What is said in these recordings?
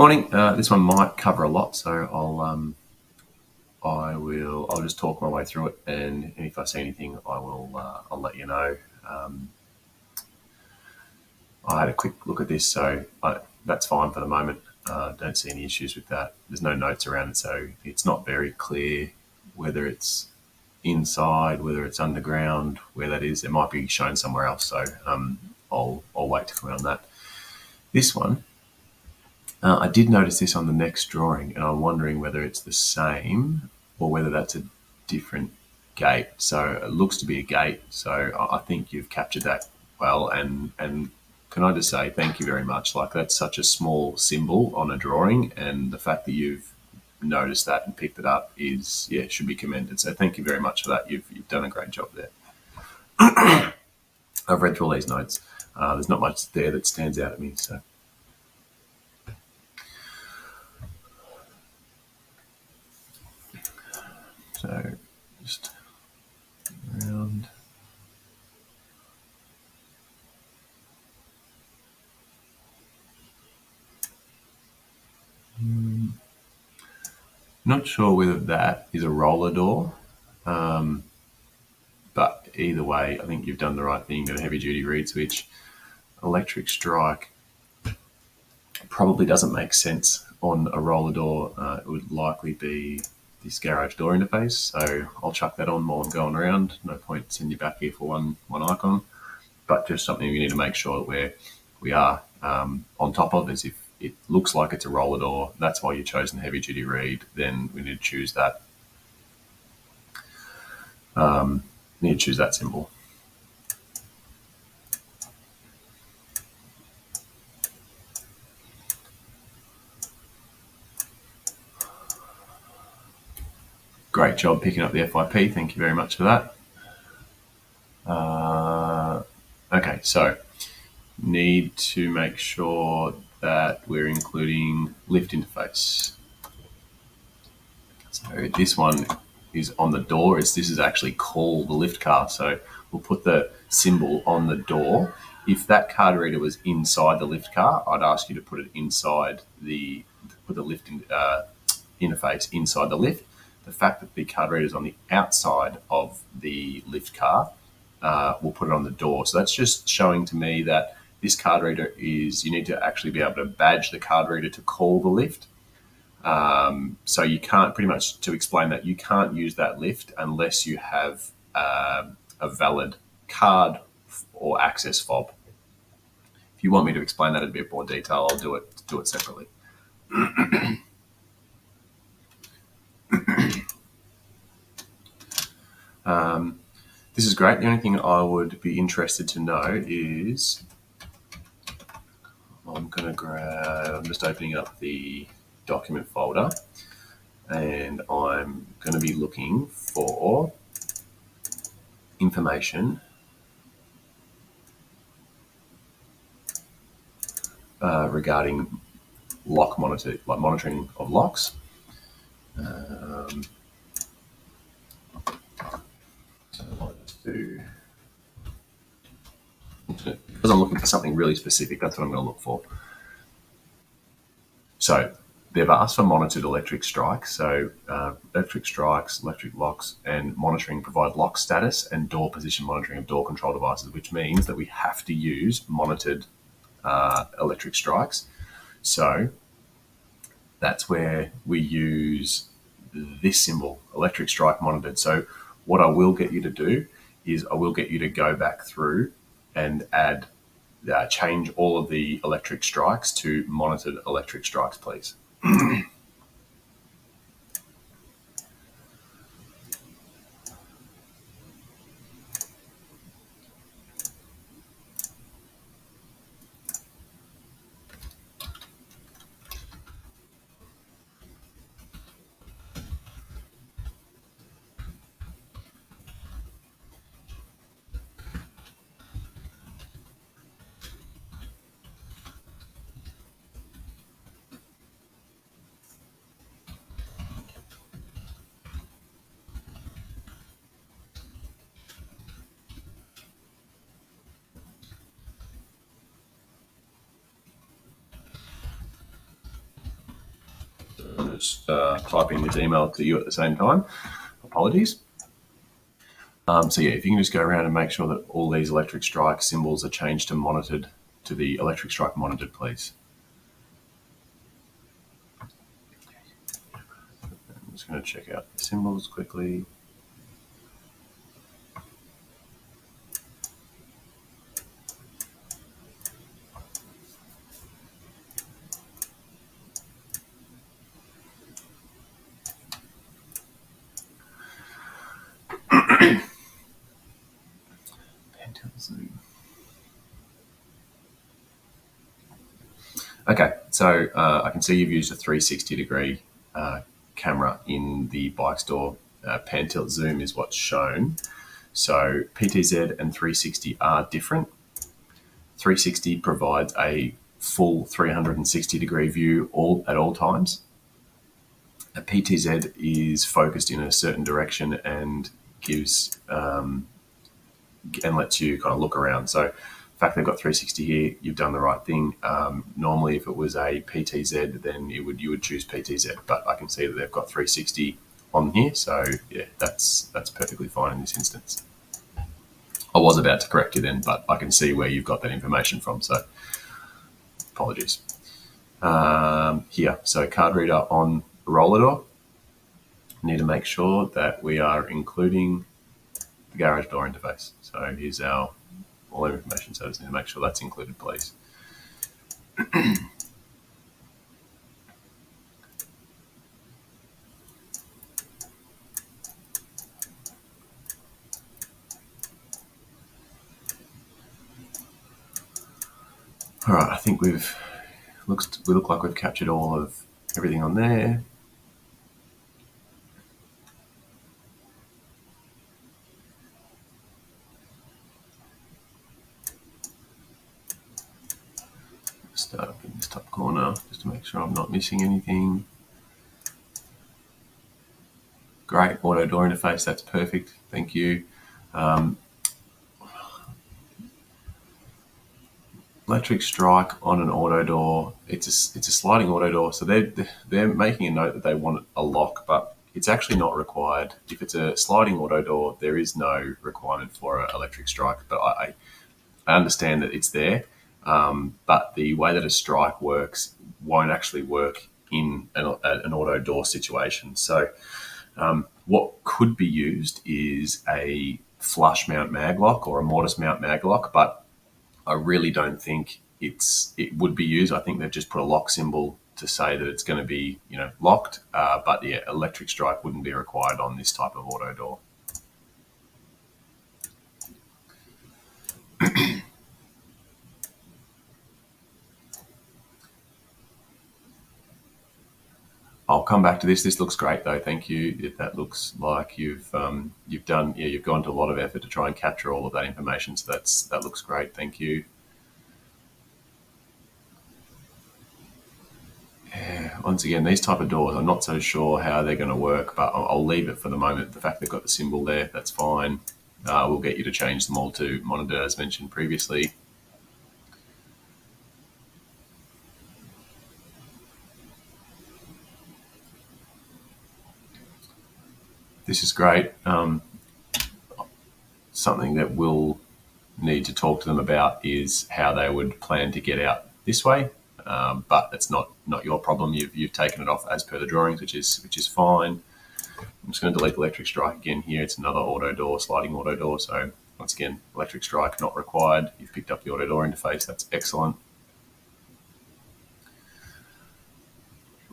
Morning. This one might cover a lot, so I'll just talk my way through it, and if I see anything, I'll let you know. I had a quick look at this, so that's fine for the moment. Don't see any issues with that. There's no notes around it, so it's not very clear whether it's inside, whether it's underground, where that is. It might be shown somewhere else, so I'll wait to comment on that. This one, I did notice this on the next drawing, and I'm wondering whether it's the same or whether that's a different gate. So it looks to be a gate, so I think you've captured that well, and can I just say thank you very much. Like, that's such a small symbol on a drawing, and the fact that you've noticed that and picked it up is, yeah, should be commended. So thank you very much for that. You've done a great job there. I've read through all these notes. There's not much there that stands out at me, so. So just around. Not sure whether that is a roller door, but either way, I think you've done the right thing. Got a heavy duty reed switch. Electric strike probably doesn't make sense on a roller door. It would likely be this garage door interface, so I'll chuck that on while I'm going around. No point sending you back here for one icon, but just something we need to make sure that we are on top of, is if it looks like it's a roller door, that's why you've chosen heavy duty reed, then we need to choose that. Need to choose that symbol. Great job picking up the FYP. Thank you very much for that. Okay, so need to make sure that we're including lift interface. So this one is on the door. This is actually called the lift car. So we'll put the symbol on the door. If that card reader was inside the lift car, I'd ask you to put it inside put the lift interface inside the lift. The fact that the card reader is on the outside of the lift car, we'll put it on the door. So that's just showing to me that this card reader you need to actually be able to badge the card reader to call the lift. So you can't, pretty much to explain that, you can't use that lift unless you have a valid card or access fob. If you want me to explain that in a bit more detail, I'll do it separately. This is great. The only thing I would be interested to know is, I'm just opening up the document folder, and I'm going to be looking for information regarding lock monitoring of locks. So let's do, because I'm looking for something really specific, that's what I'm going to look for. So they've asked for monitored electric strikes. So electric strikes, electric locks, and monitoring provide lock status and door position monitoring of door control devices, which means that we have to use monitored electric strikes. So that's where we use this symbol, electric strike monitored. So what I will get you to do is I will get you to go back through and change all of the electric strikes to monitored electric strikes, please. typing this email to you at the same time. Apologies. So yeah, if you can just go around and make sure that all these electric strike symbols are changed to monitored to the electric strike monitored, please. I'm just going to check out the symbols quickly. Okay, so I can see you've used a 360-degree camera in the bike store. Pan tilt zoom is what's shown. So PTZ and 360 are different. 360 provides a full 360-degree view at all times. A PTZ is focused in a certain direction and gives and lets you kind of look around. So the fact they've got 360 here, you've done the right thing. Normally, if it was a PTZ, then you would choose PTZ. But I can see that they've got 360 on here, so yeah, that's perfectly fine in this instance. I was about to correct you then, but I can see where you've got that information from, so apologies. Here, so card reader on roller door. Need to make sure that we are including the garage door interface. So here's all our information, so I just need to make sure that's included, please. All right, I think we look like we've captured all of everything on there. Start up in this top corner just to make sure I'm not missing anything. Great, auto door interface, that's perfect, thank you. Electric strike on an auto door, it's a sliding auto door, so they're making a note that they want a lock, but it's actually not required. If it's a sliding auto door, there is no requirement for an electric strike, but I understand that it's there, but the way that a strike works won't actually work in an auto door situation. So what could be used is a flush mount mag lock or a mortise mount mag lock, but I really don't think it would be used. I think they've just put a lock symbol to say that it's going to be locked, but yeah, electric strike wouldn't be required on this type of auto door. I'll come back to this. This looks great though. Thank you. That looks like you've gone to a lot of effort to try and capture all of that information. So that looks great. Thank you. Yeah, once again, these type of doors, I'm not so sure how they're going to work, but I'll leave it for the moment. The fact they've got the symbol there, that's fine. We'll get you to change them all to monitor as mentioned previously. This is great. Something that we'll need to talk to them about is how they would plan to get out this way, but it's not your problem. You've taken it off as per the drawings, which is fine. I'm just going to delete electric strike again here. It's another auto door, sliding auto door. So once again, electric strike not required. You've picked up the auto door interface. That's excellent.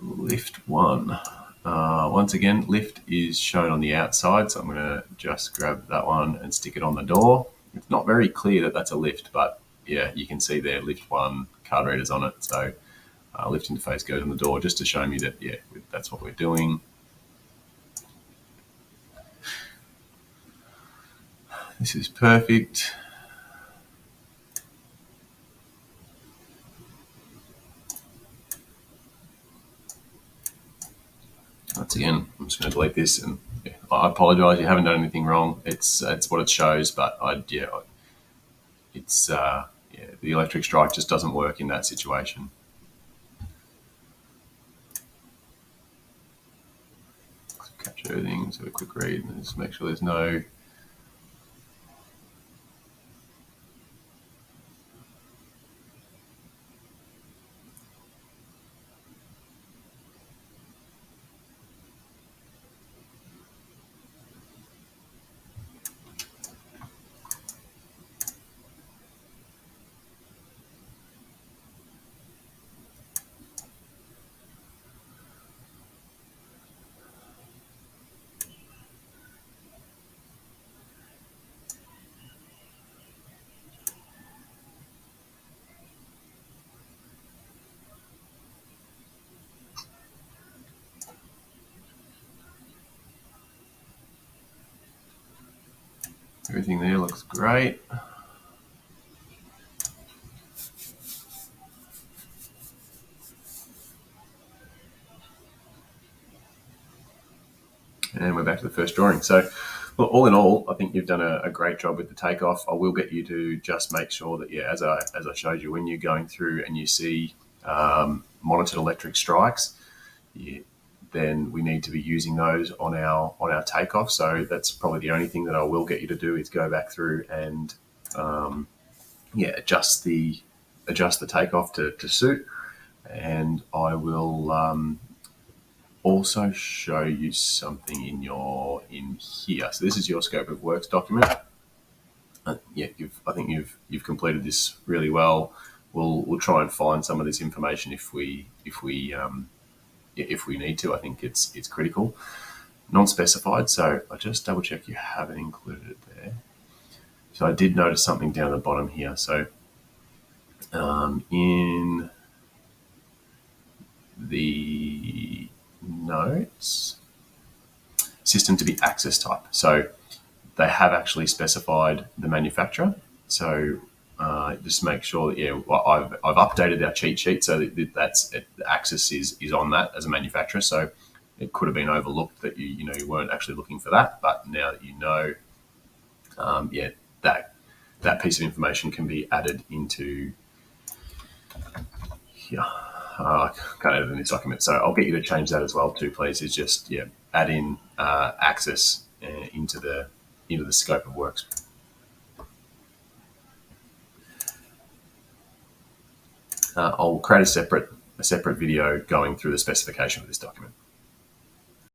Lift 1. Once again, lift is shown on the outside, so I'm going to just grab that one and stick it on the door. It's not very clear that that's a lift, but yeah, you can see there, lift 1, card readers on it. So lift interface goes on the door just to show me that, yeah, that's what we're doing. This is perfect. Once again, I'm just going to delete this, and yeah, I apologise. You haven't done anything wrong. It's what it shows, but the electric strike just doesn't work in that situation. everything. Just have a quick read and just make sure there's no everything there looks great. And we're back to the first drawing. So, well, all in all, I think you've done a great job with the takeoff. I will get you to just make sure that, yeah, as I showed you, when you're going through and you see monitored electric strikes, then we need to be using those on our takeoff. So that's probably the only thing that I will get you to do is go back through and adjust the takeoff to suit. And I will also show you something in here. So this is your scope of works document. I think you've completed this really well. We'll try and find some of this information if we need to. I think it's critical. Non-specified. So I just double check you haven't included it there. So I did notice something down the bottom here. So in the notes, system to be access type. So they have actually specified the manufacturer. So just make sure that, I've updated our cheat sheet so that the access is on that as a manufacturer. So it could have been overlooked that you weren't actually looking for that, but now that you know, that piece of information can be added into here. I can't edit in this document, so I'll get you to change that as well too, please. Is just add in access into the scope of works. I'll create a separate video going through the specification of this document.